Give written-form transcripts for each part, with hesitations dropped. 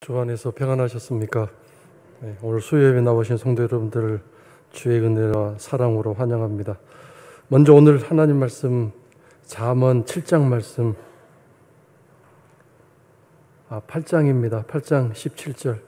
주 안에서 평안하셨습니까? 네, 오늘 수요예배 나오신 성도 여러분들을 주의 은혜와 사랑으로 환영합니다. 먼저 오늘 하나님 말씀 잠언 7장 말씀 8장입니다. 8장 17절.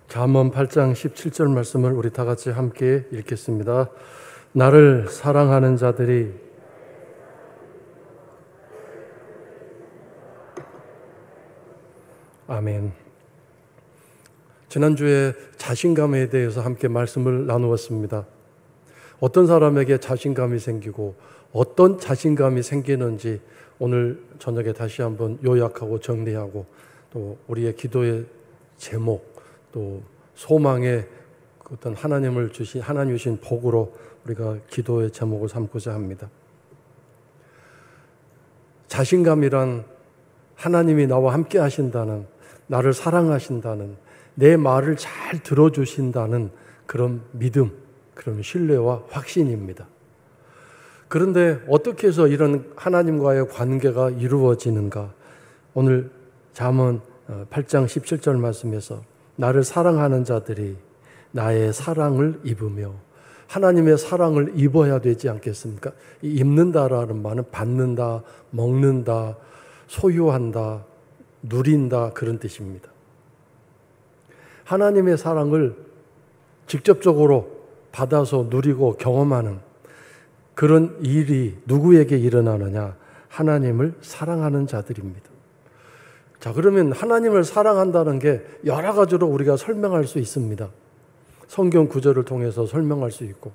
잠언 8장 17절 말씀을 우리 다 같이 함께 읽겠습니다. 나를 사랑하는 자들이 아멘. 지난주에 자신감에 대해서 함께 말씀을 나누었습니다. 어떤 사람에게 자신감이 생기고 어떤 자신감이 생기는지 오늘 저녁에 다시 한번 요약하고 정리하고 또 우리의 기도의 제목 또 소망의 어떤 하나님 주신 복으로 우리가 기도의 제목을 삼고자 합니다. 자신감이란 하나님이 나와 함께 하신다는, 나를 사랑하신다는, 내 말을 잘 들어주신다는 그런 믿음, 그런 신뢰와 확신입니다. 그런데 어떻게 해서 이런 하나님과의 관계가 이루어지는가? 오늘 잠언 8장 17절 말씀에서 나를 사랑하는 자들이 나의 사랑을 입으며, 하나님의 사랑을 입어야 되지 않겠습니까? 이 입는다라는 말은 받는다, 먹는다, 소유한다, 누린다 그런 뜻입니다. 하나님의 사랑을 직접적으로 받아서 누리고 경험하는 그런 일이 누구에게 일어나느냐? 하나님을 사랑하는 자들입니다. 자, 그러면 하나님을 사랑한다는 게 여러 가지로 우리가 설명할 수 있습니다. 성경 구절을 통해서 설명할 수 있고.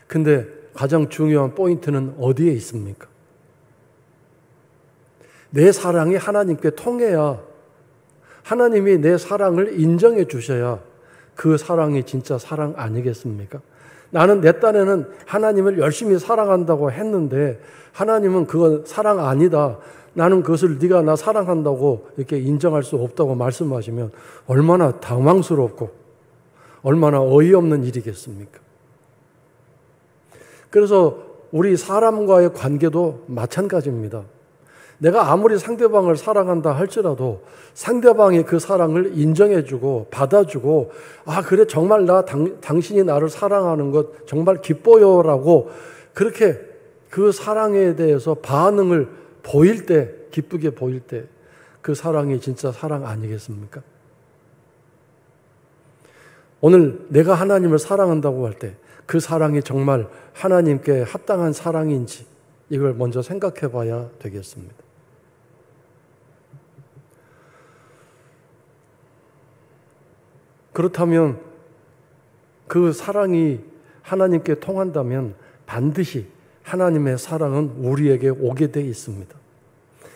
근데 가장 중요한 포인트는 어디에 있습니까? 내 사랑이 하나님께 통해야, 하나님이 내 사랑을 인정해 주셔야 그 사랑이 진짜 사랑 아니겠습니까? 나는 내 딴에는 하나님을 열심히 사랑한다고 했는데 하나님은 그건 사랑 아니다, 나는 그것을 네가 나 사랑한다고 이렇게 인정할 수 없다고 말씀하시면 얼마나 당황스럽고 얼마나 어이없는 일이겠습니까? 그래서 우리 사람과의 관계도 마찬가지입니다. 내가 아무리 상대방을 사랑한다 할지라도 상대방이 그 사랑을 인정해주고 받아주고, 아 그래 정말 당신이 나를 사랑하는 것 정말 기뻐요라고 그렇게 그 사랑에 대해서 반응을 보일 때, 기쁘게 보일 때 그 사랑이 진짜 사랑 아니겠습니까? 오늘 내가 하나님을 사랑한다고 할 때 그 사랑이 정말 하나님께 합당한 사랑인지 이걸 먼저 생각해 봐야 되겠습니다. 그렇다면 그 사랑이 하나님께 통한다면 반드시 하나님의 사랑은 우리에게 오게 돼 있습니다.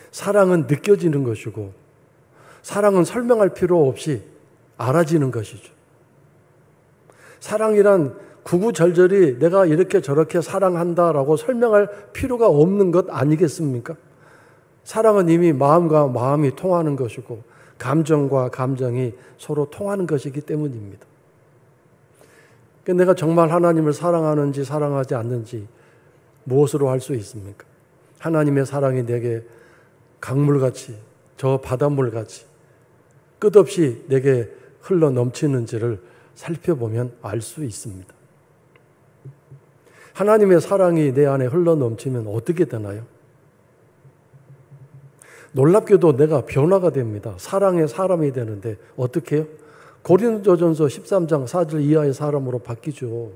사랑은 느껴지는 것이고 사랑은 설명할 필요 없이 알아지는 것이죠. 사랑이란 구구절절히 내가 이렇게 저렇게 사랑한다라고 설명할 필요가 없는 것 아니겠습니까? 사랑은 이미 마음과 마음이 통하는 것이고 감정과 감정이 서로 통하는 것이기 때문입니다. 내가 정말 하나님을 사랑하는지 사랑하지 않는지 무엇으로 할 수 있습니까? 하나님의 사랑이 내게 강물같이, 저 바닷물같이 끝없이 내게 흘러 넘치는지를 살펴보면 알 수 있습니다. 하나님의 사랑이 내 안에 흘러 넘치면 어떻게 되나요? 놀랍게도 내가 변화가 됩니다. 사랑의 사람이 되는데 어떻게 해요? 고린도전서 13장 4절 이하의 사람으로 바뀌죠.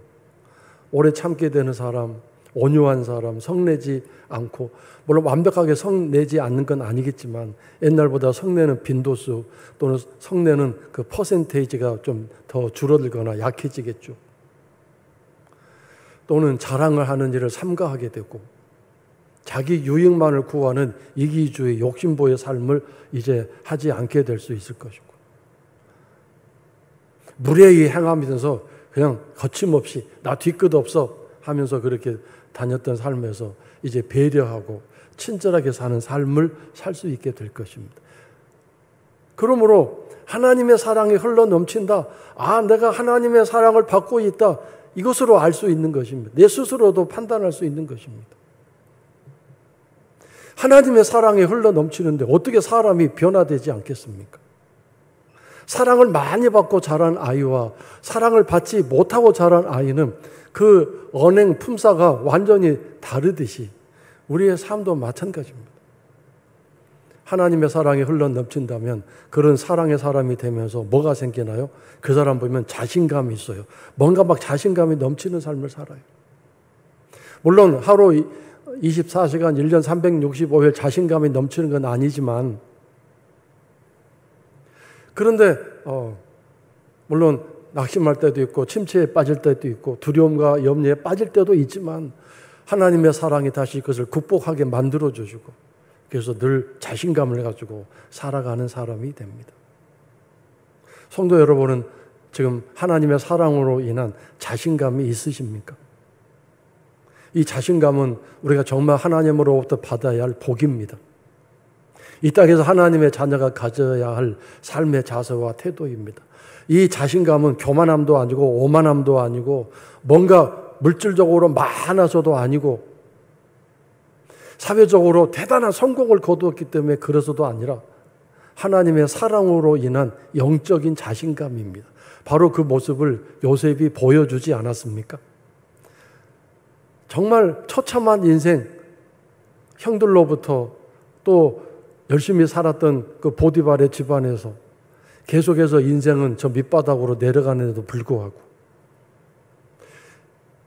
오래 참게 되는 사람, 온유한 사람, 성내지 않고, 물론 완벽하게 성내지 않는 건 아니겠지만 옛날보다 성내는 빈도수 또는 성내는 그 퍼센테이지가 좀 더 줄어들거나 약해지겠죠. 또는 자랑을 하는 일을 삼가하게 되고 자기 유익만을 구하는 이기주의 욕심보의 삶을 이제 하지 않게 될 수 있을 것이고, 무례히 행하면서 그냥 거침없이 나 뒤끝 없어 하면서 그렇게 다녔던 삶에서 이제 배려하고 친절하게 사는 삶을 살 수 있게 될 것입니다. 그러므로 하나님의 사랑이 흘러 넘친다. 아, 내가 하나님의 사랑을 받고 있다. 이것으로 알 수 있는 것입니다. 내 스스로도 판단할 수 있는 것입니다. 하나님의 사랑이 흘러 넘치는데 어떻게 사람이 변화되지 않겠습니까? 사랑을 많이 받고 자란 아이와 사랑을 받지 못하고 자란 아이는 그 언행 품사가 완전히 다르듯이 우리의 삶도 마찬가지입니다. 하나님의 사랑이 흘러 넘친다면 그런 사랑의 사람이 되면서 뭐가 생기나요? 그 사람 보면 자신감이 있어요. 뭔가 막 자신감이 넘치는 삶을 살아요. 물론 하루 24시간 1년 365일 자신감이 넘치는 건 아니지만 그런데 물론 낙심할 때도 있고 침체에 빠질 때도 있고 두려움과 염려에 빠질 때도 있지만 하나님의 사랑이 다시 그것을 극복하게 만들어주시고 그래서 늘 자신감을 가지고 살아가는 사람이 됩니다. 성도 여러분은 지금 하나님의 사랑으로 인한 자신감이 있으십니까? 이 자신감은 우리가 정말 하나님으로부터 받아야 할 복입니다. 이 땅에서 하나님의 자녀가 가져야 할 삶의 자세와 태도입니다. 이 자신감은 교만함도 아니고 오만함도 아니고 뭔가 물질적으로 많아서도 아니고 사회적으로 대단한 성공을 거두었기 때문에 그래서도 아니라 하나님의 사랑으로 인한 영적인 자신감입니다. 바로 그 모습을 요셉이 보여주지 않았습니까? 정말 처참한 인생, 형들로부터 또 열심히 살았던 그 보디발의 집안에서 계속해서 인생은 저 밑바닥으로 내려가는데도 불구하고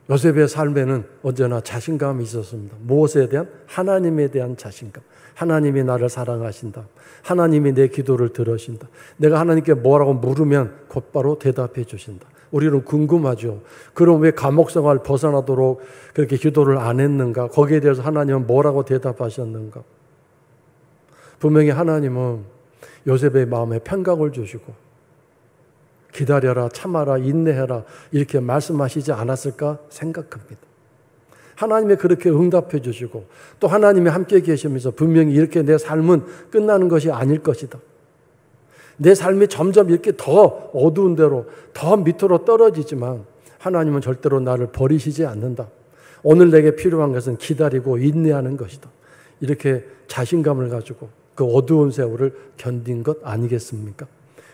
요셉의 삶에는 언제나 자신감이 있었습니다. 무엇에 대한? 하나님에 대한 자신감. 하나님이 나를 사랑하신다. 하나님이 내 기도를 들으신다. 내가 하나님께 뭐라고 물으면 곧바로 대답해 주신다. 우리는 궁금하죠. 그럼 왜 감옥 생활 벗어나도록 그렇게 기도를 안 했는가? 거기에 대해서 하나님은 뭐라고 대답하셨는가? 분명히 하나님은 요셉의 마음에 평강을 주시고 기다려라, 참아라, 인내해라 이렇게 말씀하시지 않았을까 생각합니다. 하나님이 그렇게 응답해 주시고 또 하나님이 함께 계시면서 분명히 이렇게 내 삶은 끝나는 것이 아닐 것이다. 내 삶이 점점 이렇게 더 어두운 데로 더 밑으로 떨어지지만 하나님은 절대로 나를 버리시지 않는다. 오늘 내게 필요한 것은 기다리고 인내하는 것이다. 이렇게 자신감을 가지고 그 어두운 세월을 견딘 것 아니겠습니까?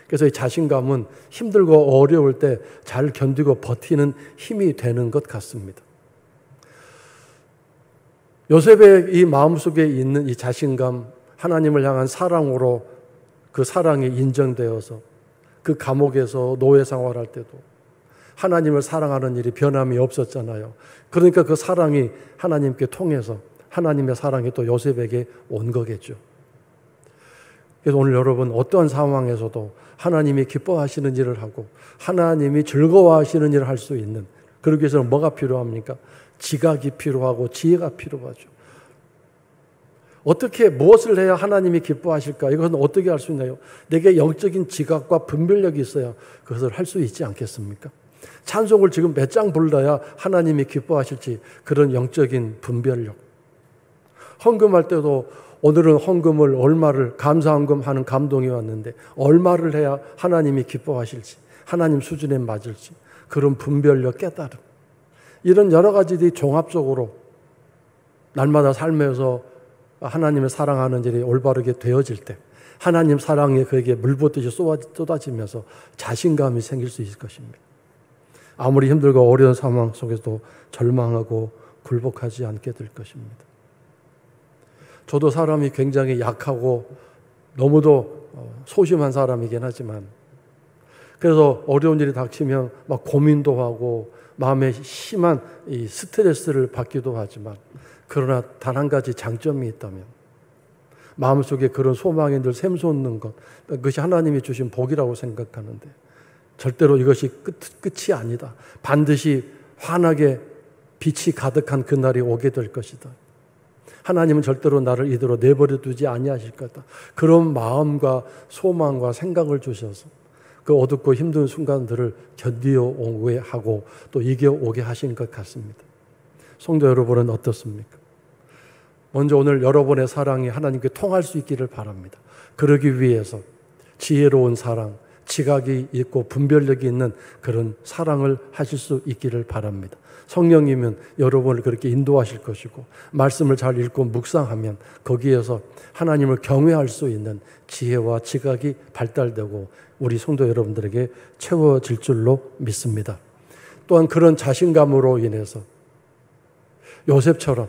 그래서 이 자신감은 힘들고 어려울 때 잘 견디고 버티는 힘이 되는 것 같습니다. 요셉의 이 마음속에 있는 이 자신감, 하나님을 향한 사랑으로 그 사랑이 인정되어서 그 감옥에서 노예 생활할 때도 하나님을 사랑하는 일이 변함이 없었잖아요. 그러니까 그 사랑이 하나님께 통해서 하나님의 사랑이 또 요셉에게 온 거겠죠. 그래서 오늘 여러분 어떠한 상황에서도 하나님이 기뻐하시는 일을 하고 하나님이 즐거워하시는 일을 할 수 있는, 그러기 위해서는 뭐가 필요합니까? 지각이 필요하고 지혜가 필요하죠. 어떻게 무엇을 해야 하나님이 기뻐하실까? 이것은 어떻게 할 수 있나요? 내게 영적인 지각과 분별력이 있어야 그것을 할 수 있지 않겠습니까? 찬송을 지금 몇 장 불러야 하나님이 기뻐하실지 그런 영적인 분별력. 헌금할 때도 오늘은 헌금을 얼마를 감사헌금 하는 감동이 왔는데 얼마를 해야 하나님이 기뻐하실지 하나님 수준에 맞을지 그런 분별력, 깨달음, 이런 여러 가지들이 종합적으로 날마다 삶에서 하나님을 사랑하는 일이 올바르게 되어질 때 하나님 사랑이 그에게 물붓듯이 쏟아지면서 자신감이 생길 수 있을 것입니다. 아무리 힘들고 어려운 상황 속에서도 절망하고 굴복하지 않게 될 것입니다. 저도 사람이 굉장히 약하고 너무도 소심한 사람이긴 하지만 그래서 어려운 일이 닥치면 막 고민도 하고 마음에 심한 이 스트레스를 받기도 하지만 그러나 단 한 가지 장점이 있다면 마음속에 그런 소망이 늘 샘솟는 것, 그것이 하나님이 주신 복이라고 생각하는데 절대로 이것이 끝이 아니다. 반드시 환하게 빛이 가득한 그날이 오게 될 것이다. 하나님은 절대로 나를 이대로 내버려 두지 아니하실 거다. 그런 마음과 소망과 생각을 주셔서 그 어둡고 힘든 순간들을 견디어오게 하고 또 이겨오게 하신 것 같습니다. 성도 여러분은 어떻습니까? 먼저 오늘 여러분의 사랑이 하나님께 통할 수 있기를 바랍니다. 그러기 위해서 지혜로운 사랑, 지각이 있고 분별력이 있는 그런 사랑을 하실 수 있기를 바랍니다. 성령이면 여러분을 그렇게 인도하실 것이고 말씀을 잘 읽고 묵상하면 거기에서 하나님을 경외할 수 있는 지혜와 지각이 발달되고 우리 성도 여러분들에게 채워질 줄로 믿습니다. 또한 그런 자신감으로 인해서 요셉처럼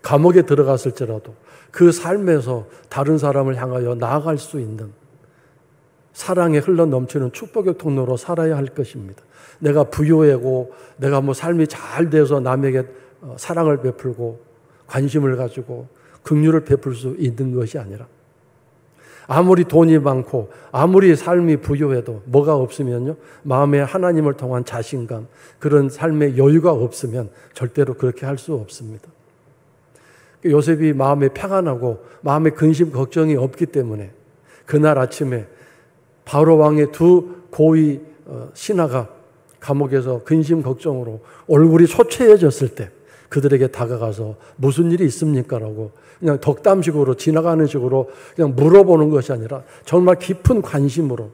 감옥에 들어갔을지라도 그 삶에서 다른 사람을 향하여 나아갈 수 있는 사랑에 흘러넘치는 축복의 통로로 살아야 할 것입니다. 내가 부유하고 내가 삶이 잘 돼서 남에게 사랑을 베풀고 관심을 가지고 긍휼을 베풀 수 있는 것이 아니라 아무리 돈이 많고 아무리 삶이 부유해도 뭐가 없으면요, 마음에 하나님을 통한 자신감, 그런 삶의 여유가 없으면 절대로 그렇게 할 수 없습니다. 요셉이 마음에 평안하고 마음에 근심 걱정이 없기 때문에 그날 아침에 바로 왕의 두 고위 신하가 감옥에서 근심 걱정으로 얼굴이 초췌해졌을 때 그들에게 다가가서 무슨 일이 있습니까? 라고 그냥 덕담식으로 지나가는 식으로 그냥 물어보는 것이 아니라 정말 깊은 관심으로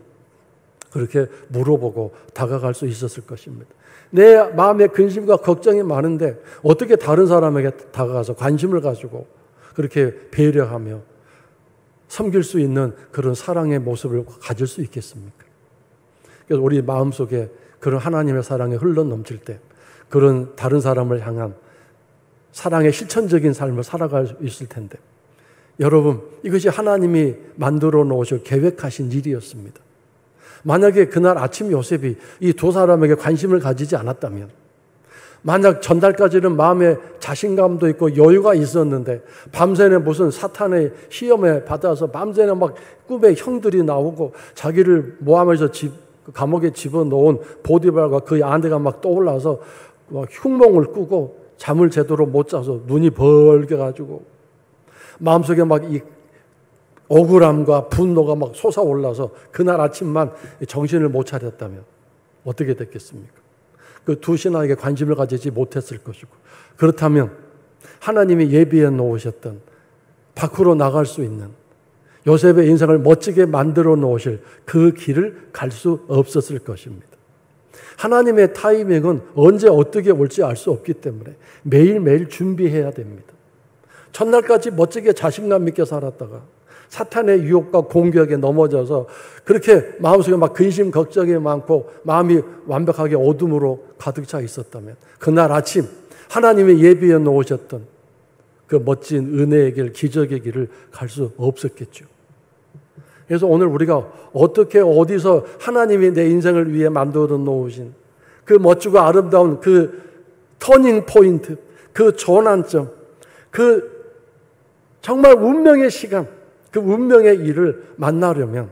그렇게 물어보고 다가갈 수 있었을 것입니다. 내 마음에 근심과 걱정이 많은데 어떻게 다른 사람에게 다가가서 관심을 가지고 그렇게 배려하며 섬길 수 있는 그런 사랑의 모습을 가질 수 있겠습니까? 그래서 우리 마음속에 그런 하나님의 사랑이 흘러넘칠 때 그런 다른 사람을 향한 사랑의 실천적인 삶을 살아갈 수 있을 텐데 여러분, 이것이 하나님이 만들어 놓으실 계획하신 일이었습니다. 만약에 그날 아침 요셉이 이 두 사람에게 관심을 가지지 않았다면, 만약 전날까지는 마음에 자신감도 있고 여유가 있었는데 밤새는 무슨 사탄의 시험에 받아서 밤새는 막 꿈에 형들이 나오고 자기를 모함해서 감옥에 집어넣은 보디발과 그 아내가 막 떠올라서 막 흉몽을 꾸고 잠을 제대로 못 자서 눈이 벌게가지고 마음속에 막 이 억울함과 분노가 막 솟아올라서 그날 아침만 정신을 못 차렸다면 어떻게 됐겠습니까? 그 두 신하에게 관심을 가지지 못했을 것이고, 그렇다면 하나님이 예비해 놓으셨던 밖으로 나갈 수 있는 요셉의 인생을 멋지게 만들어 놓으실 그 길을 갈 수 없었을 것입니다. 하나님의 타이밍은 언제 어떻게 올지 알 수 없기 때문에 매일매일 준비해야 됩니다. 첫날까지 멋지게 자신감 있게 살았다가 사탄의 유혹과 공격에 넘어져서 그렇게 마음속에 막 근심 걱정이 많고 마음이 완벽하게 어둠으로 가득 차 있었다면 그날 아침 하나님이 예비해 놓으셨던 그 멋진 은혜의 길, 기적의 길을 갈 수 없었겠죠. 그래서 오늘 우리가 어떻게 어디서 하나님이 내 인생을 위해 만들어 놓으신 그 멋지고 아름다운 그 터닝 포인트, 그 전환점, 그 정말 운명의 시간, 그 운명의 일을 만나려면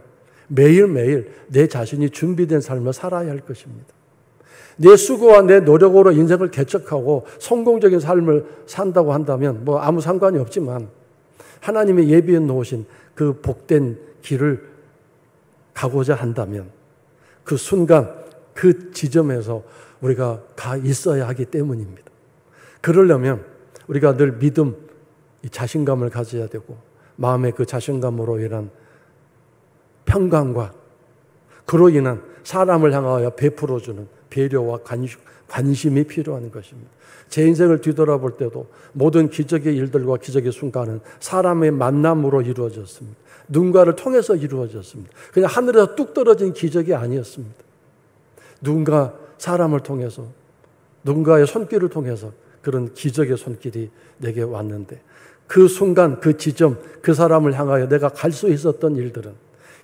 매일매일 내 자신이 준비된 삶을 살아야 할 것입니다. 내 수고와 내 노력으로 인생을 개척하고 성공적인 삶을 산다고 한다면 뭐 아무 상관이 없지만 하나님이 예비해 놓으신 그 복된 길을 가고자 한다면 그 순간 그 지점에서 우리가 가 있어야 하기 때문입니다. 그러려면 우리가 늘 믿음, 자신감을 가져야 되고 마음의 그 자신감으로 인한 평강과 그로 인한 사람을 향하여 베풀어주는 배려와 관심이 필요한 것입니다. 제 인생을 뒤돌아볼 때도 모든 기적의 일들과 기적의 순간은 사람의 만남으로 이루어졌습니다. 누군가를 통해서 이루어졌습니다. 그냥 하늘에서 뚝 떨어진 기적이 아니었습니다. 누군가 사람을 통해서, 누군가의 손길을 통해서 그런 기적의 손길이 내게 왔는데 그 순간, 그 지점, 그 사람을 향하여 내가 갈 수 있었던 일들은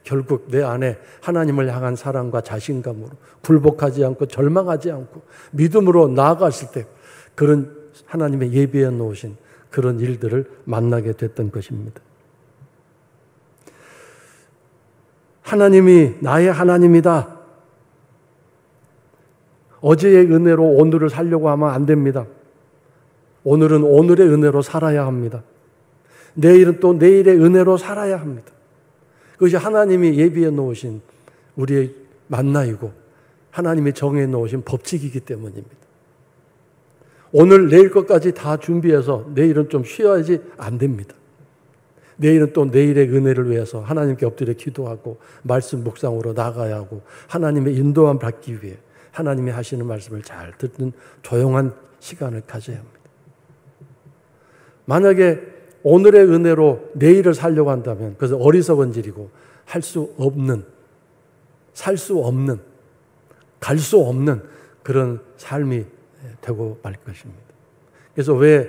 결국 내 안에 하나님을 향한 사랑과 자신감으로 굴복하지 않고 절망하지 않고 믿음으로 나아갔을 때 그런 하나님의 예비해 놓으신 그런 일들을 만나게 됐던 것입니다. 하나님이 나의 하나님이다. 어제의 은혜로 오늘을 살려고 하면 안 됩니다. 오늘은 오늘의 은혜로 살아야 합니다. 내일은 또 내일의 은혜로 살아야 합니다. 그것이 하나님이 예비해 놓으신 우리의 만나이고 하나님이 정해 놓으신 법칙이기 때문입니다. 오늘 내일 것까지 다 준비해서 내일은 좀 쉬어야지 안 됩니다. 내일은 또 내일의 은혜를 위해서 하나님께 엎드려 기도하고 말씀 묵상으로 나가야 하고 하나님의 인도함 받기 위해 하나님이 하시는 말씀을 잘 듣는 조용한 시간을 가져야 합니다. 만약에 오늘의 은혜로 내일을 살려고 한다면 그래서 어리석은 일이고 할 수 없는, 살 수 없는, 갈 수 없는 그런 삶이 되고 말 것입니다. 그래서 왜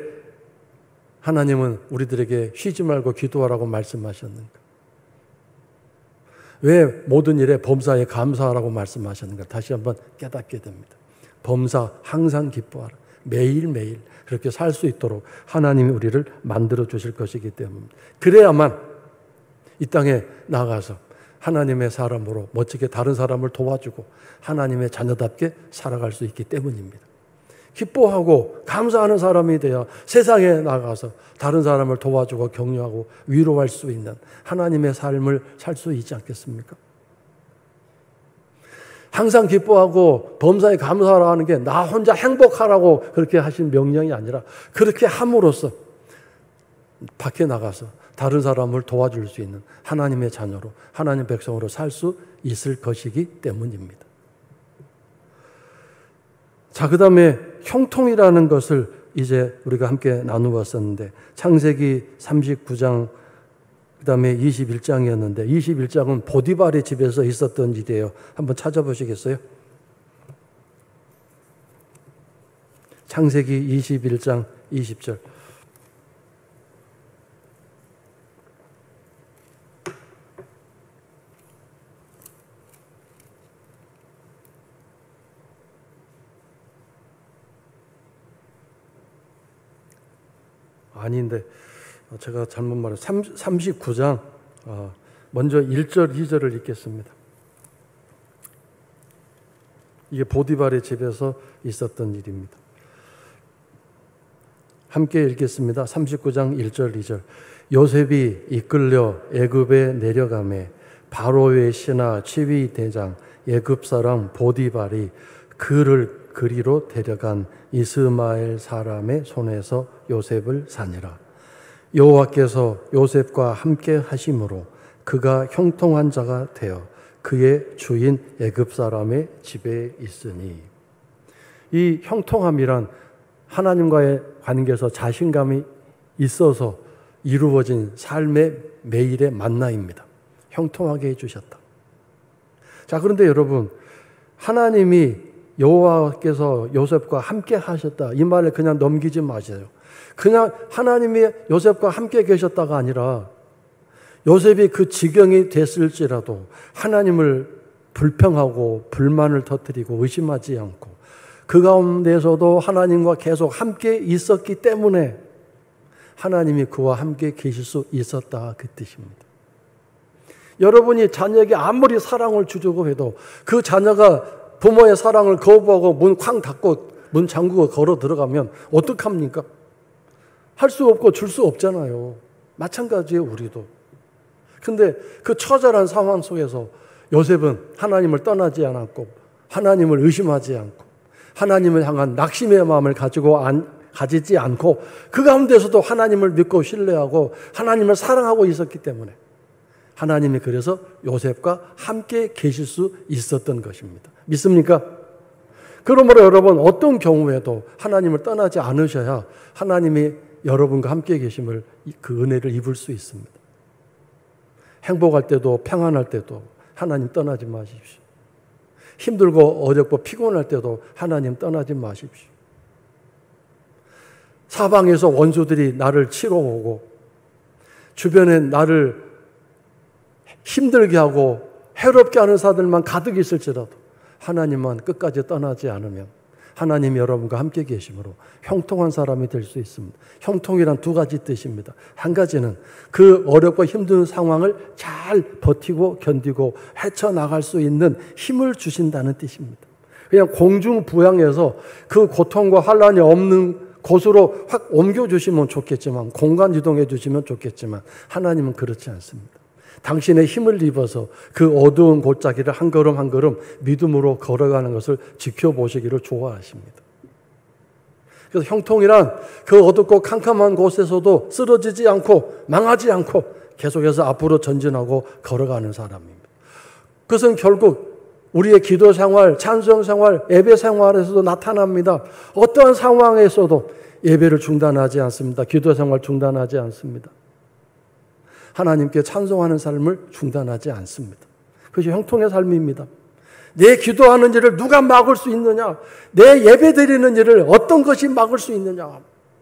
하나님은 우리들에게 쉬지 말고 기도하라고 말씀하셨는가? 왜 모든 일에 범사에 감사하라고 말씀하셨는가? 다시 한번 깨닫게 됩니다. 범사 항상 기뻐하라. 매일매일 그렇게 살 수 있도록 하나님이 우리를 만들어 주실 것이기 때문입니다. 그래야만 이 땅에 나가서 하나님의 사람으로 멋지게 다른 사람을 도와주고 하나님의 자녀답게 살아갈 수 있기 때문입니다. 기뻐하고 감사하는 사람이 되어 세상에 나가서 다른 사람을 도와주고 격려하고 위로할 수 있는 하나님의 삶을 살 수 있지 않겠습니까? 항상 기뻐하고 범사에 감사하라는 게 나 혼자 행복하라고 그렇게 하신 명령이 아니라 그렇게 함으로써 밖에 나가서 다른 사람을 도와줄 수 있는 하나님의 자녀로 하나님의 백성으로 살 수 있을 것이기 때문입니다. 자, 그 다음에 형통이라는 것을 이제 우리가 함께 나누었었는데 창세기 39장 그 다음에 21장이었는데 21장은 보디발의 집에서 있었던 일이에요. 한번 찾아보시겠어요? 창세기 21장 20절. 아닌데 제가 잘못 말했어요. 39장 먼저 1절, 2절을 읽겠습니다. 이게 보디발의 집에서 있었던 일입니다. 함께 읽겠습니다. 39장 1절, 2절. 요셉이 이끌려 애굽에 내려가매 바로의 신하 치위 대장 애굽 사람 보디발이 그를 그리로 데려간 이스마엘 사람의 손에서 요셉을 사니라. 여호와께서 요셉과 함께 하심으로 그가 형통한 자가 되어 그의 주인 애굽 사람의 집에 있으니. 이 형통함이란 하나님과의 관계에서 자신감이 있어서 이루어진 삶의 매일의 만나입니다. 형통하게 해주셨다. 자, 그런데 여러분, 하나님이 여호와께서 요셉과 함께 하셨다, 이 말을 그냥 넘기지 마세요. 그냥 하나님이 요셉과 함께 계셨다가 아니라 요셉이 그 지경이 됐을지라도 하나님을 불평하고 불만을 터뜨리고 의심하지 않고 그 가운데서도 하나님과 계속 함께 있었기 때문에 하나님이 그와 함께 계실 수 있었다, 그 뜻입니다. 여러분이 자녀에게 아무리 사랑을 주려고 해도 그 자녀가 부모의 사랑을 거부하고 문 쾅 닫고 문 잠그고 걸어 들어가면 어떡합니까? 할 수 없고 줄 수 없잖아요. 마찬가지예요, 우리도. 근데 그 처절한 상황 속에서 요셉은 하나님을 떠나지 않았고 하나님을 의심하지 않고 하나님을 향한 낙심의 마음을 가지지 않고 그 가운데서도 하나님을 믿고 신뢰하고 하나님을 사랑하고 있었기 때문에 하나님이 그래서 요셉과 함께 계실 수 있었던 것입니다. 믿습니까? 그러므로 여러분, 어떤 경우에도 하나님을 떠나지 않으셔야 하나님이 여러분과 함께 계심을, 그 은혜를 입을 수 있습니다. 행복할 때도 평안할 때도 하나님 떠나지 마십시오. 힘들고 어렵고 피곤할 때도 하나님 떠나지 마십시오. 사방에서 원수들이 나를 치러 오고 주변에 나를 힘들게 하고 해롭게 하는 사람들만 가득 있을지라도 하나님만 끝까지 떠나지 않으면 하나님이 여러분과 함께 계심으로 형통한 사람이 될 수 있습니다. 형통이란 두 가지 뜻입니다. 한 가지는 그 어렵고 힘든 상황을 잘 버티고 견디고 헤쳐나갈 수 있는 힘을 주신다는 뜻입니다. 그냥 공중부양해서 그 고통과 환란이 없는 곳으로 확 옮겨주시면 좋겠지만, 공간 이동해 주시면 좋겠지만 하나님은 그렇지 않습니다. 당신의 힘을 입어서 그 어두운 골짜기를 한 걸음 한 걸음 믿음으로 걸어가는 것을 지켜보시기를 좋아하십니다. 그래서 형통이란 그 어둡고 캄캄한 곳에서도 쓰러지지 않고 망하지 않고 계속해서 앞으로 전진하고 걸어가는 사람입니다. 그것은 결국 우리의 기도 생활, 찬송 생활, 예배 생활에서도 나타납니다. 어떠한 상황에서도 예배를 중단하지 않습니다. 기도 생활 중단하지 않습니다. 하나님께 찬송하는 삶을 중단하지 않습니다. 그것이 형통의 삶입니다. 내 기도하는 일을 누가 막을 수 있느냐? 내 예배 드리는 일을 어떤 것이 막을 수 있느냐?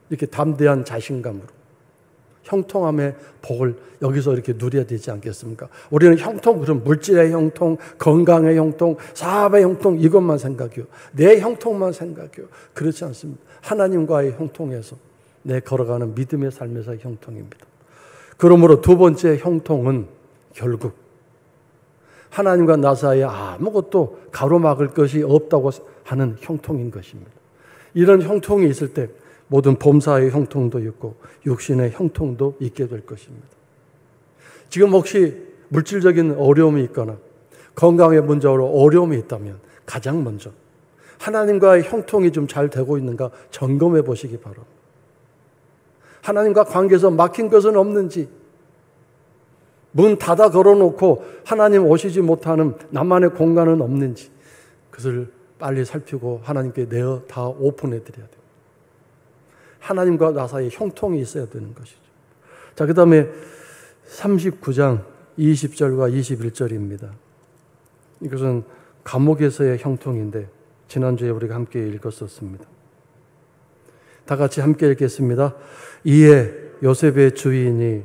이렇게 담대한 자신감으로 형통함의 복을 여기서 이렇게 누려야 되지 않겠습니까? 우리는 형통, 그럼 물질의 형통, 건강의 형통, 사업의 형통 이것만 생각해요. 내 형통만 생각해요. 그렇지 않습니다. 하나님과의 형통에서 내 걸어가는 믿음의 삶에서의 형통입니다. 그러므로 두 번째 형통은 결국 하나님과 나 사이에 아무것도 가로막을 것이 없다고 하는 형통인 것입니다. 이런 형통이 있을 때 모든 범사의 형통도 있고 육신의 형통도 있게 될 것입니다. 지금 혹시 물질적인 어려움이 있거나 건강의 문제로 어려움이 있다면 가장 먼저 하나님과의 형통이 좀 잘 되고 있는가 점검해 보시기 바랍니다. 하나님과 관계에서 막힌 것은 없는지, 문 닫아 걸어놓고 하나님 오시지 못하는 나만의 공간은 없는지, 그것을 빨리 살피고 하나님께 내어 다 오픈해 드려야 돼요. 하나님과 나 사이에 형통이 있어야 되는 것이죠. 자, 그 다음에 39장 20절과 21절입니다. 이것은 감옥에서의 형통인데 지난주에 우리가 함께 읽었었습니다. 다 같이 함께 읽겠습니다. 이에 요셉의 주인이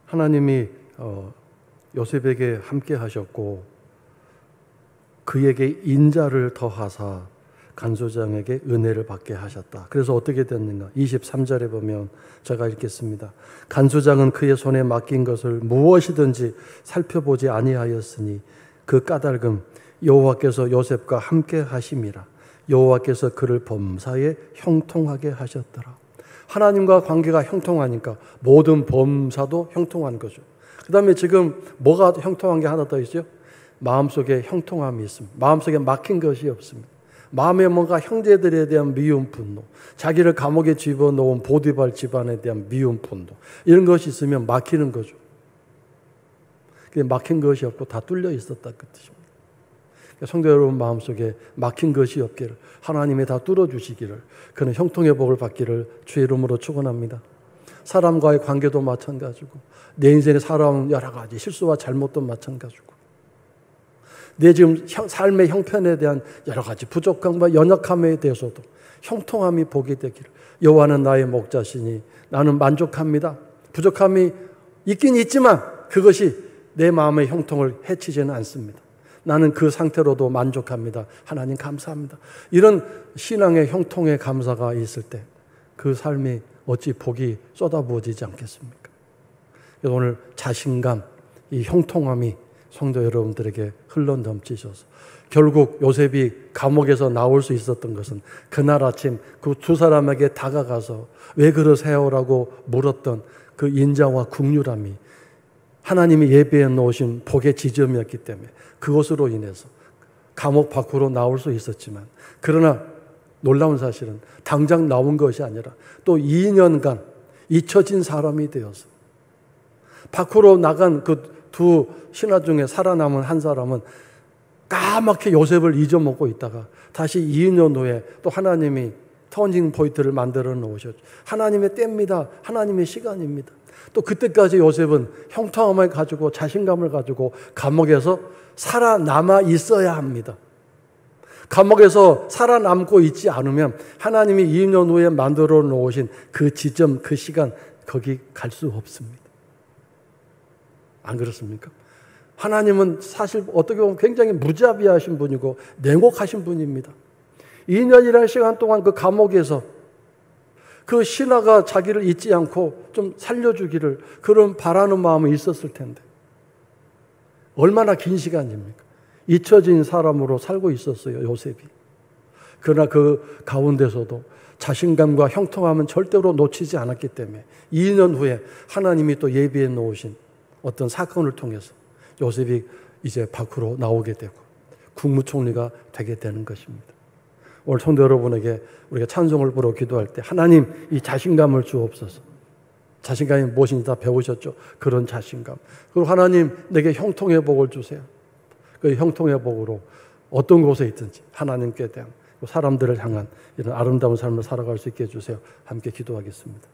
하나님이 요셉에게 함께 하셨고 그에게 인자를 더하사 간소장에게 은혜를 받게 하셨다. 그래서 어떻게 됐는가? 23절에 보면 제가 읽겠습니다. 간소장은 그의 손에 맡긴 것을 무엇이든지 살펴보지 아니하였으니 그 까닭은 여호와께서 요셉과 함께 하심이라. 여호와께서 그를 범사에 형통하게 하셨더라. 하나님과 관계가 형통하니까 모든 범사도 형통한 거죠. 그 다음에 지금 뭐가 형통한 게 하나 더 있죠? 마음속에 형통함이 있습니다. 마음속에 막힌 것이 없습니다. 마음에 뭔가 형제들에 대한 미움 분노, 자기를 감옥에 집어넣은 보디발 집안에 대한 미움 분노, 이런 것이 있으면 막히는 거죠. 막힌 것이 없고 다 뚫려 있었다 그 뜻입니다. 성도 여러분 마음속에 막힌 것이 없기를, 하나님이 다 뚫어주시기를, 그는 형통의 복을 받기를 주의 이름으로 축원합니다. 사람과의 관계도 마찬가지고 내 인생에 살아온 여러 가지 실수와 잘못도 마찬가지고 내 지금 삶의 형편에 대한 여러 가지 부족함과 연약함에 대해서도 형통함이 복이 되기를. 여호와는 나의 목자시니 나는 만족합니다. 부족함이 있긴 있지만 그것이 내 마음의 형통을 해치지는 않습니다. 나는 그 상태로도 만족합니다. 하나님 감사합니다. 이런 신앙의 형통의 감사가 있을 때 그 삶이 어찌 복이 쏟아부어지지 않겠습니까? 그래서 오늘 자신감, 이 형통함이 성도 여러분들에게 흘러넘치셔서 결국 요셉이 감옥에서 나올 수 있었던 것은 그날 아침 그 두 사람에게 다가가서 왜 그러세요라고 물었던 그 인자와 긍휼함이 하나님이 예배해 놓으신 복의 지점이었기 때문에 그것으로 인해서 감옥 밖으로 나올 수 있었지만, 그러나 놀라운 사실은 당장 나온 것이 아니라 또 2년간 잊혀진 사람이 되어서 밖으로 나간 그 두 신하 중에 살아남은 한 사람은 까맣게 요셉을 잊어먹고 있다가 다시 2년 후에 또 하나님이 터닝 포인트를 만들어 놓으셨죠. 하나님의 때입니다. 하나님의 시간입니다. 또 그때까지 요셉은 형통함을 가지고 자신감을 가지고 감옥에서 살아남아 있어야 합니다. 감옥에서 살아남고 있지 않으면 하나님이 2년 후에 만들어 놓으신 그 지점, 그 시간 거기 갈 수 없습니다. 안 그렇습니까? 하나님은 사실 어떻게 보면 굉장히 무자비하신 분이고 냉혹하신 분입니다. 2년이라는 시간 동안 그 감옥에서 그 신하가 자기를 잊지 않고 좀 살려주기를 그런 바라는 마음이 있었을 텐데 얼마나 긴 시간입니까? 잊혀진 사람으로 살고 있었어요, 요셉이. 그러나 그 가운데서도 자신감과 형통함은 절대로 놓치지 않았기 때문에 2년 후에 하나님이 또 예비해 놓으신 어떤 사건을 통해서 요셉이 이제 밖으로 나오게 되고 국무총리가 되게 되는 것입니다. 오늘 성도 여러분에게 우리가 찬송을 부르고 기도할 때 하나님 이 자신감을 주옵소서. 자신감이 무엇인지 다 배우셨죠? 그런 자신감. 그리고 하나님 내게 형통의 복을 주세요. 그 형통의 복으로 어떤 곳에 있든지 하나님께 대한 사람들을 향한 이런 아름다운 삶을 살아갈 수 있게 해주세요. 함께 기도하겠습니다.